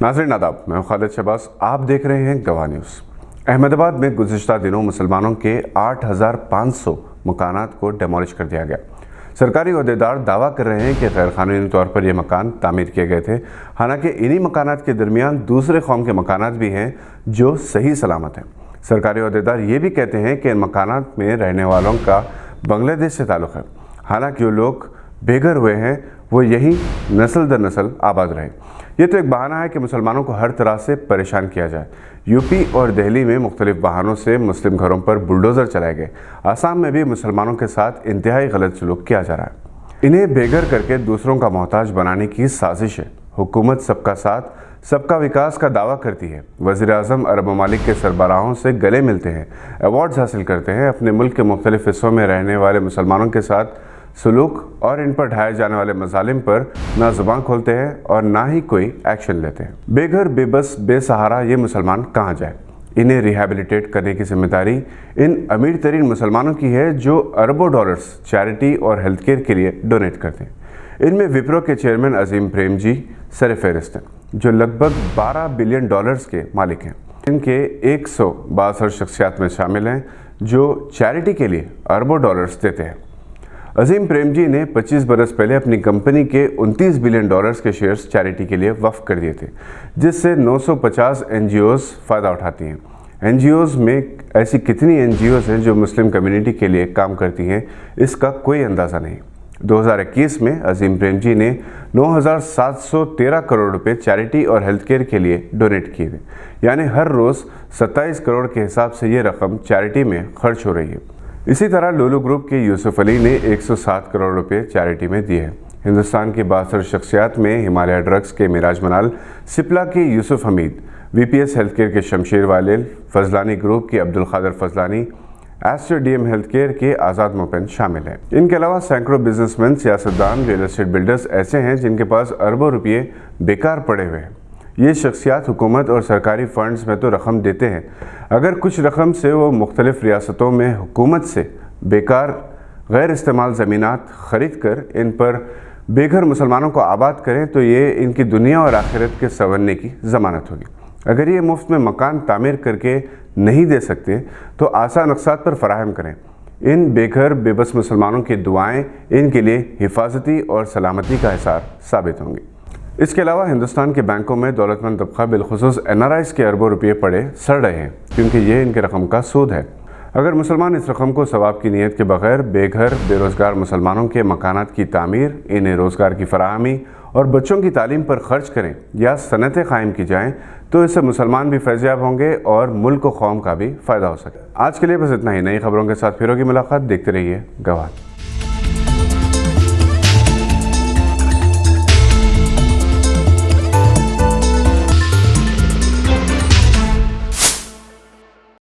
नाज़रीन आदाब, मैं खालिद शहबाज, आप देख रहे हैं गवाह न्यूज़। अहमदाबाद में गुज़िश्ता दिनों मुसलमानों के 8,500 मकानात को डेमोलिश कर दिया गया। सरकारी अहदेदार दावा कर रहे हैं कि गैर कानूनी तौर पर ये मकान तामीर किए गए थे। हालांकि इन्हीं मकानात के दरमियान दूसरे कौम के मकानात भी हैं जो सही सलामत हैं। सरकारी अहदेदार ये भी कहते हैं कि इन मकानात में रहने वालों का बांग्लादेश से ताल्लुक़ है। हालांकि वो लोग बेघर हुए हैं, वो यहीं नस्ल दर नस्ल आबाद रहे। ये तो एक बहाना है कि मुसलमानों को हर तरह से परेशान किया जाए। यूपी और दिल्ली में मुख्तलिफ बहानों से मुस्लिम घरों पर बुलडोज़र चलाए गए। आसाम में भी मुसलमानों के साथ इंतहाई गलत सलूक किया जा रहा है। इन्हें बेघर करके दूसरों का मोहताज बनाने की साजिश है। हुकूमत सबका साथ सबका विकास का दावा करती है। वज़ीर आज़म अरब ममालिक के सरबराहों से गले मिलते हैं, अवार्ड्स हासिल करते हैं, अपने मुल्क के मुख्तलिफ हिस्सों में रहने वाले मुसलमानों के साथ सलूक और इन पर ढाए जाने वाले मज़ालिम पर ना ज़ुबान खोलते हैं और ना ही कोई एक्शन लेते हैं। बेघर, बेबस, बेसहारा ये मुसलमान कहाँ जाए? इन्हें रिहैबिलिटेट करने की जिम्मेदारी इन अमीर तरीन मुसलमानों की है जो अरबों डॉलर्स चैरिटी और हेल्थ केयर के लिए डोनेट करते हैं। इनमें विप्रो के चेयरमैन अजीम प्रेम जी सर फहरिस्त हैं, जो लगभग 12 बिलियन डॉलर्स के मालिक हैं। इनके 162 शख्सियात में शामिल हैं जो चैरिटी के लिए अरबों डॉलर्स देते हैं। अजीम प्रेम जी ने 25 बरस पहले अपनी कंपनी के 29 बिलियन डॉलर्स के शेयर्स चैरिटी के लिए वक्फ कर दिए थे, जिससे 950 NGOs फ़ायदा उठाती हैं। NGOs में ऐसी कितनी NGOs हैं जो मुस्लिम कम्युनिटी के लिए काम करती हैं, इसका कोई अंदाज़ा नहीं। 2021 में अजीम प्रेम जी ने 9,713 करोड़ रुपए चैरिटी और हेल्थ केयर के लिए डोनेट किए थे। यानी हर रोज़ 27 करोड़ के हिसाब से ये रकम चैरिटी में खर्च हो रही है। इसी तरह लुलु ग्रुप के यूसुफ अली ने 107 करोड़ रुपए चैरिटी में दिए हैं। हिंदुस्तान की 62 शख्सियात में हिमालय ड्रग्स के मिराज मनाल, सिप्ला के Yusuf Hamid, VPS health care के शमशेर वालिल, फजलानी ग्रुप के अब्दुल खादर फजलानी, एस्टर DM हेल्थ केयर के आज़ाद मोपेन शामिल हैं। इनके अलावा सैकड़ों बिजनेसमैन, सियासतदान, रियल एस्टेट बिल्डर्स ऐसे हैं जिनके पास अरबों रुपये बेकार पड़े हुए हैं। ये शख्सियात हुकूमत और सरकारी फंड्स में तो रकम देते हैं, अगर कुछ रकम से वो मुख्तलिफ रियासतों में हुकूमत से बेकार गैर इस्तेमाल ज़मीनात ख़रीद कर इन पर बेघर मुसलमानों को आबाद करें तो ये इनकी दुनिया और आखिरत के संवरने की ज़मानत होगी। अगर ये मुफ्त में मकान तामीर करके नहीं दे सकते तो आसान अक़सात पर फराहम करें। इन बेघर बेबस मुसलमानों की दुआएँ इनके लिए हिफाजती और सलामती का हिसार साबित होंगी। इसके अलावा हिंदुस्तान के बैंकों में दौलतमंद तबका बिलखुसूस NRIs के अरबों रुपये पड़े सड़ रहे हैं, क्योंकि ये इनके रकम का सूद है। अगर मुसलमान इस रकम को सवाब की नीयत के बगैर बेघर बेरोज़गार मुसलमानों के मकानात की तामीर, इन्हें रोज़गार की फराहमी और बच्चों की तालीम पर खर्च करें या सनतें कायम की जाएँ तो इससे मुसलमान भी फैज़याब होंगे और मुल्क व कौम का भी फ़ायदा हो सके। आज के लिए बस इतना ही। नई खबरों के साथ फिर होगी मुलाकात। देखते रहिए गवाह।